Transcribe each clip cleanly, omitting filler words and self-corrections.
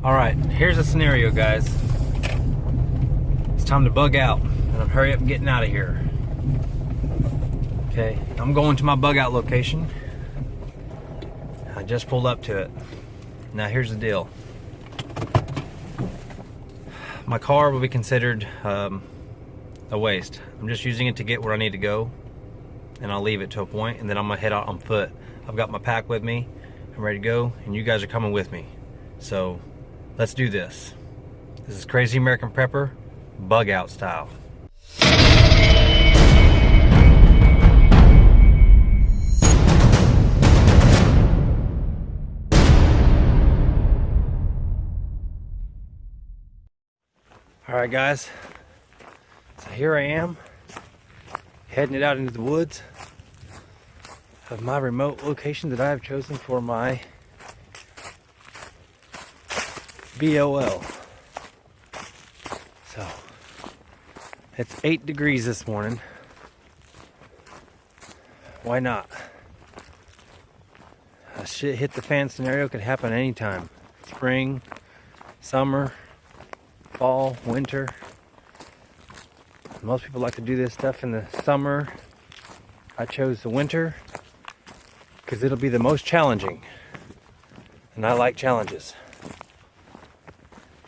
Alright, here's a scenario, guys. It's time to bug out, and I'm hurry up and getting out of here. Okay, I'm going to my bug out location. I just pulled up to it. Now here's the deal. My car will be considered a waste. I'm just using it to get where I need to go, and I'll leave it to a point, and then I'm gonna head out on foot. I've got my pack with me. I'm ready to go, and you guys are coming with me. So let's do this. This is Crazy American Prepper, bug out style. All right, guys. So here I am, heading it out into the woods of my remote location that I have chosen for my BOL. So it's 8 degrees this morning. Why not? A shit hit the fan scenario could happen anytime. Spring, summer, fall, winter. Most people like to do this stuff in the summer. I chose the winter because it'll be the most challenging, and I like challenges.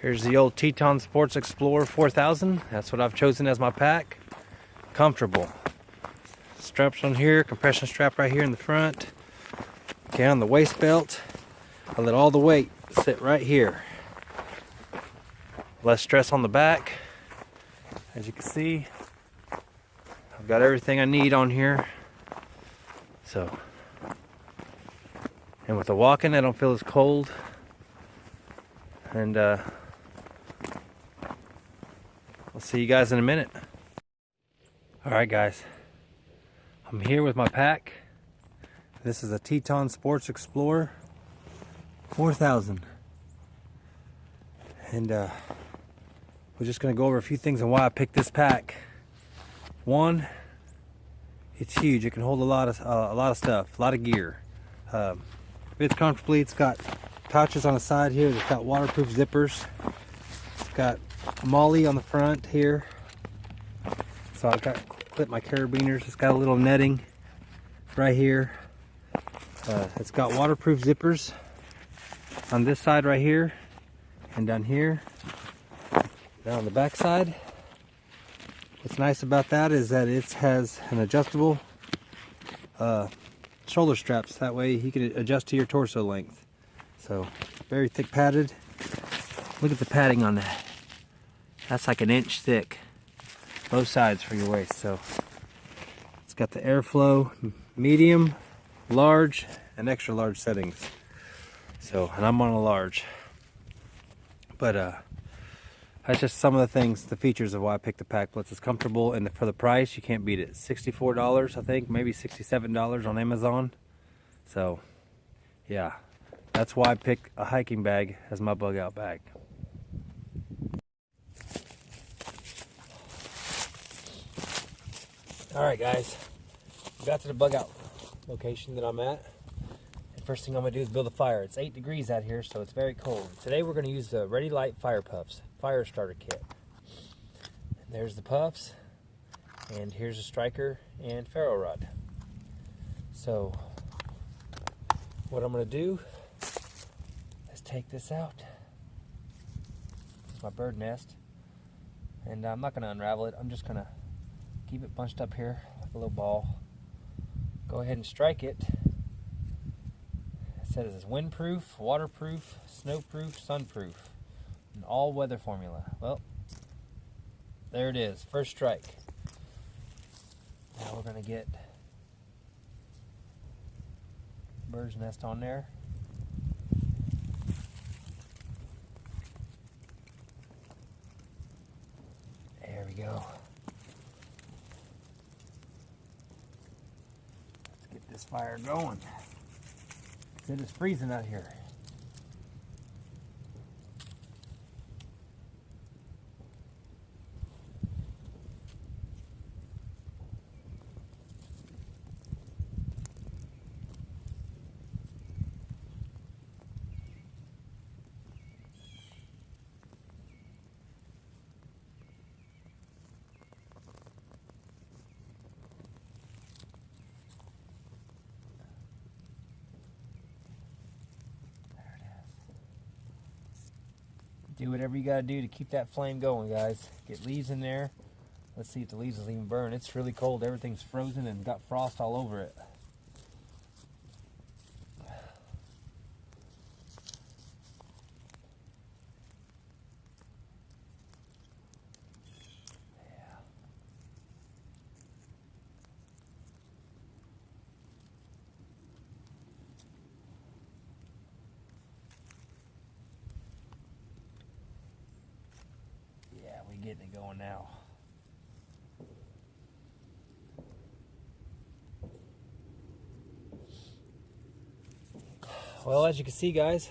Here's the old Teton Sports Explorer 4000. That's what I've chosen as my pack. Comfortable. Straps on here, compression strap right here in the front. Okay, on the waist belt, I let all the weight sit right here. Less stress on the back. As you can see, I've got everything I need on here. So, and with the walking, I don't feel as cold. And I'll see you guys in a minute. All right, guys, I'm here with my pack. This is a Teton Sports Explorer 4000. And we're just gonna go over a few things on why I picked this pack. One, it's huge. It can hold a lot of stuff, a lot of gear. Fits comfortably. It's got pouches on the side here. It's got waterproof zippers. It's got molly on the front here. So I've got clip my carabiners. It's got a little netting right here. It's got waterproof zippers on this side right here and down here. Down on the back side. What's nice about that is that it has an adjustable shoulder straps. That way you can adjust to your torso length. So very thick padded. Look at the padding on that. That's like an inch thick. Both sides for your waist. So it's got the airflow, medium, large, and extra large settings. So, and I'm on a large. But that's just some of the things, the features of why I picked the pack. Plus it's comfortable, and for the price, you can't beat it. $64, I think, maybe $67 on Amazon. So, yeah, that's why I picked a hiking bag as my bug out bag. All right, guys, we got to the bug out location that I'm at. First thing I'm going to do is build a fire. It's 8 degrees out here, so it's very cold. Today we're going to use the Ready Light Fire Puffs, fire starter kit. And there's the puffs, and here's a striker and ferro rod. So what I'm going to do is take this out. It's my bird nest, and I'm not going to unravel it. I'm just going to keep it bunched up here like a little ball. Go ahead and strike it. It says it's windproof, waterproof, snowproof, sunproof, an all-weather formula. Well, there it is, first strike. Now we're going to get bird's nest on there. There we go. Let's get this fire going. It is freezing out here. Do whatever you gotta do to keep that flame going, guys. Get leaves in there. Let's see if the leaves will even burn. It's really cold. Everything's frozen and got frost all over it. Yeah, we're getting it going now. Well, as you can see, guys,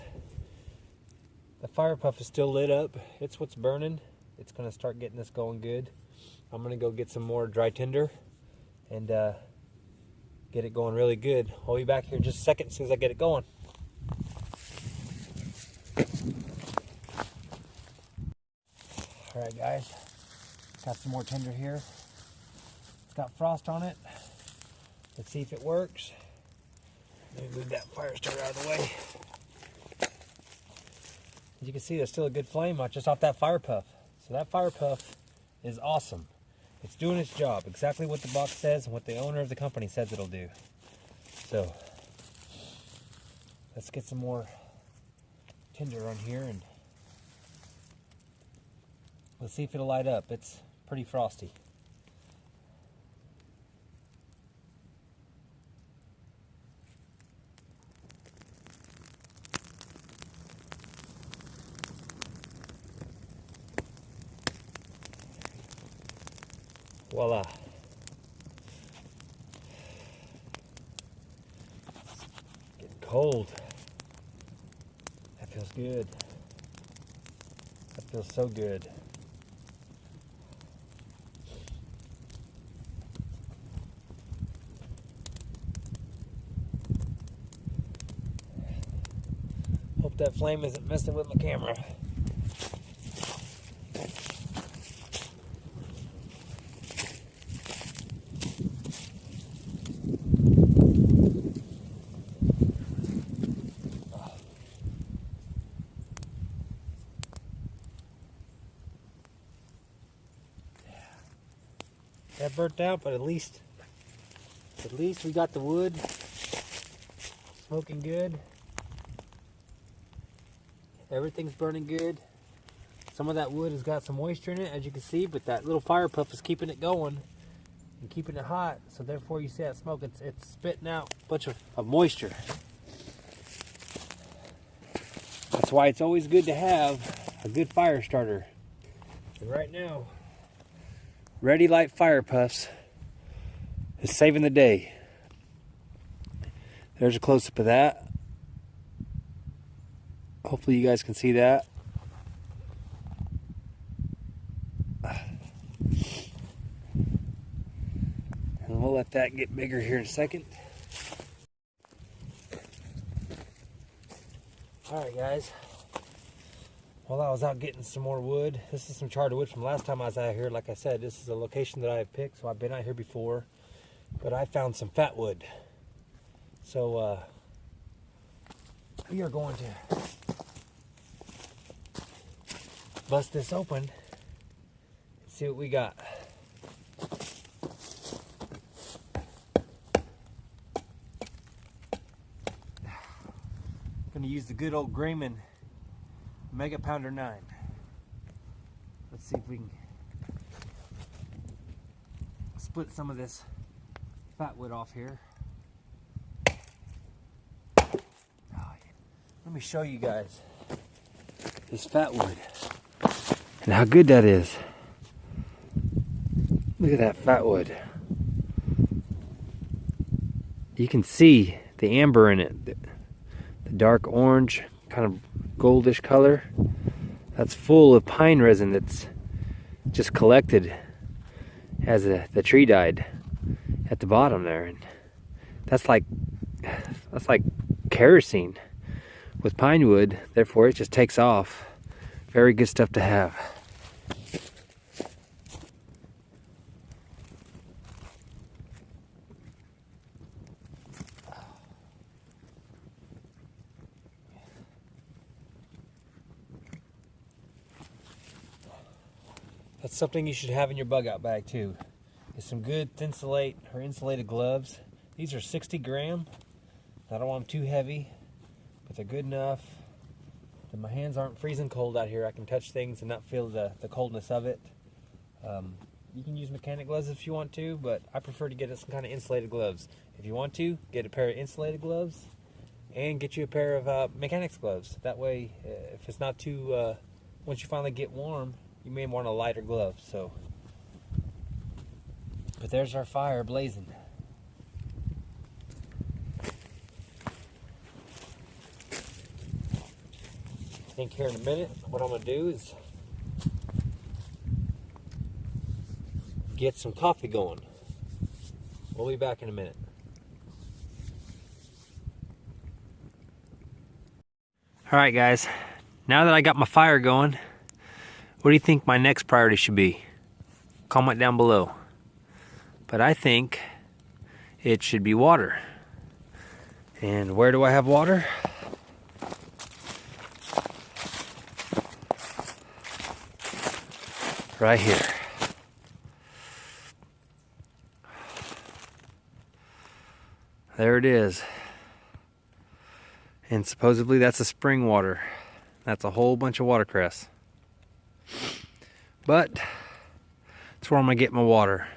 the fire puff is still lit up. It's what's burning. It's gonna start getting this going good. I'm gonna go get some more dry tinder and get it going really good. I'll be back here in just a second as soon as I get it going. All right, guys, got some more tinder here. It's got frost on it. Let's see if it works. Let me move that fire starter out of the way. As you can see, there's still a good flame just off that fire puff. So that fire puff is awesome. It's doing its job, exactly what the box says and what the owner of the company says it'll do. So let's get some more tinder on here and let's see if it'll light up. It's pretty frosty. Voila. Getting cold. That feels good. That feels so good. Hope that flame isn't messing with my camera. That burnt out, but at least we got the wood smoking good. Everything's burning good. Some of that wood has got some moisture in it, as you can see, but that little fire puff is keeping it going and keeping it hot. So therefore, you see that smoke, it's spitting out a bunch of moisture. That's why it's always good to have a good fire starter. And right now, Ready Light Fire Puffs is saving the day. There's a close-up of that. Hopefully you guys can see that. And we'll let that get bigger here in a second. Alright, guys. While I was out getting some more wood, this is some charred wood from last time I was out here. Like I said, this is a location that I have picked, so I've been out here before. But I found some fat wood. So we are going to bust this open and see what we got. I'm going to use the good old Grayman Mega Pounder 9. Let's see if we can split some of this fat wood off here. Oh, yeah. Let me show you guys this fat wood and how good that is. Look at that fat wood. You can see the amber in it, the dark orange, kind of goldish color. That's full of pine resin that's just collected as the tree died at the bottom there. And that's like kerosene with pine wood, therefore it just takes off. Very good stuff to have. That's something you should have in your bug out bag too. Is some good thinsulate or insulated gloves. These are 60 gram. I don't want them too heavy, but they're good enough that my hands aren't freezing cold out here. I can touch things and not feel the coldness of it. You can use mechanic gloves if you want to, but I prefer to get some kind of insulated gloves. If you want to, get a pair of insulated gloves and get you a pair of mechanics gloves. That way, if it's not too, once you finally get warm, you may want a lighter glove. So, but there's our fire blazing. I think here in a minute, what I'm going to do is get some coffee going. We'll be back in a minute. Alright guys, now that I got my fire going, what do you think my next priority should be? Comment down below. But I think it should be water. And where do I have water? Right here. There it is. And supposedly that's a spring water. That's a whole bunch of watercress. But that's where I'm gonna get my water.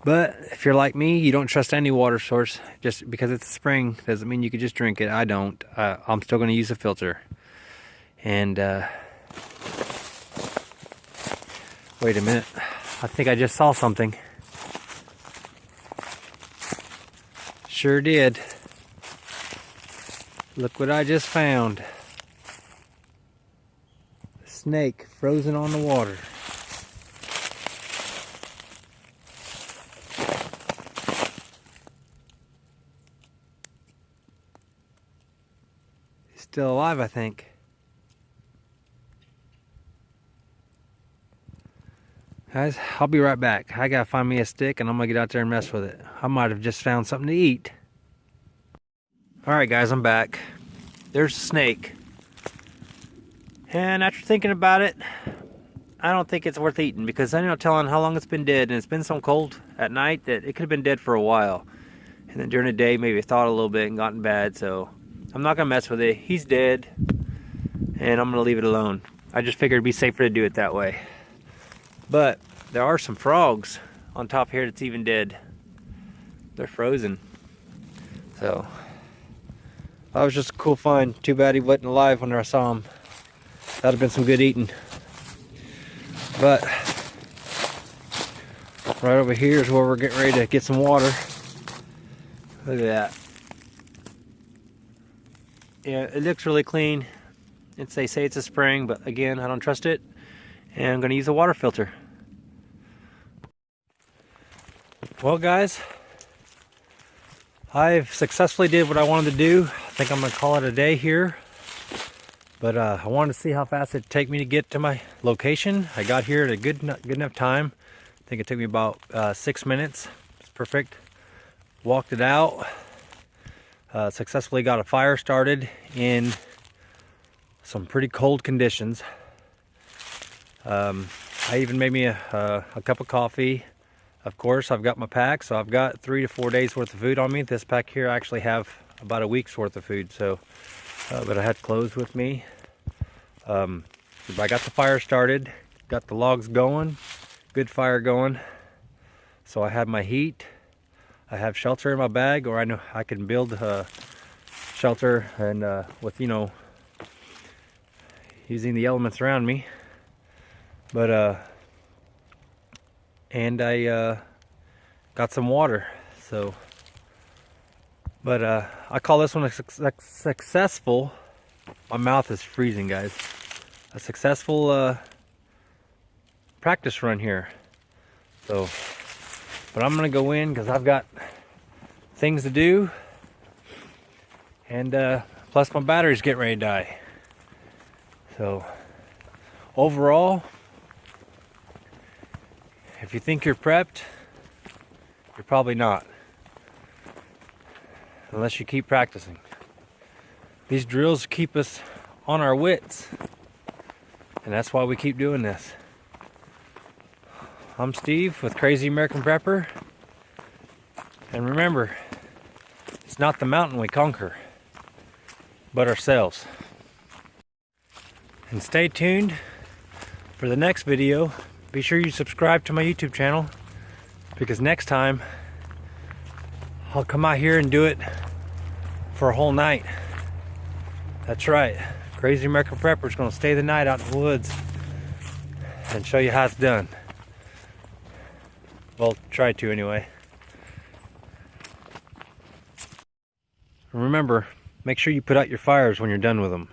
But if you're like me, you don't trust any water source. Just because it's a spring doesn't mean you can just drink it. I don't. I'm still gonna use a filter. And wait a minute. I think I just saw something. Sure did. Look what I just found. A snake frozen on the water. He's still alive, I think. Guys, I'll be right back. I gotta find me a stick and I'm gonna get out there and mess with it. I might have just found something to eat. Alright guys, I'm back. There's a snake. And after thinking about it, I don't think it's worth eating because I'm not telling how long it's been dead, and it's been so cold at night that it could have been dead for a while. And then during the day, maybe it thawed a little bit and gotten bad, so I'm not gonna mess with it. He's dead, and I'm gonna leave it alone. I just figured it'd be safer to do it that way. But there are some frogs on top here that's even dead. They're frozen. So that was just a cool find. Too bad he wasn't alive when I saw him. That'd have been some good eating. But right over here is where we're getting ready to get some water. Look at that. Yeah, it looks really clean. They say it's a spring, but again, I don't trust it. And I'm gonna use a water filter. Well guys, I've successfully did what I wanted to do. I think I'm gonna call it a day here. But I wanted to see how fast it'd take me to get to my location. I got here at a good enough time. I think it took me about 6 minutes. It's perfect. Walked it out. Successfully got a fire started in some pretty cold conditions. I even made me a cup of coffee. Of course, I've got my pack, so I've got 3 to 4 days worth of food on me. This pack here, I actually have about a week's worth of food. So, but I had clothes with me. I got the fire started, got the logs going, good fire going. So I have my heat. I have shelter in my bag, or I know I can build a shelter and with, you know, using the elements around me. But and I got some water. So, but I call this one a successful. My mouth is freezing, guys. A successful practice run here. So, but I'm gonna go in because I've got things to do, and plus my battery's getting ready to die. So, overall, if you think you're prepped, you're probably not, unless you keep practicing. These drills keep us on our wits, and that's why we keep doing this. I'm Steve with Crazy American Prepper. And remember, it's not the mountain we conquer, but ourselves. And stay tuned for the next video. Be sure you subscribe to my YouTube channel, because next time I'll come out here and do it for a whole night. That's right, Crazy American Prepper is going to stay the night out in the woods and show you how it's done. Well, try to anyway. Remember, make sure you put out your fires when you're done with them.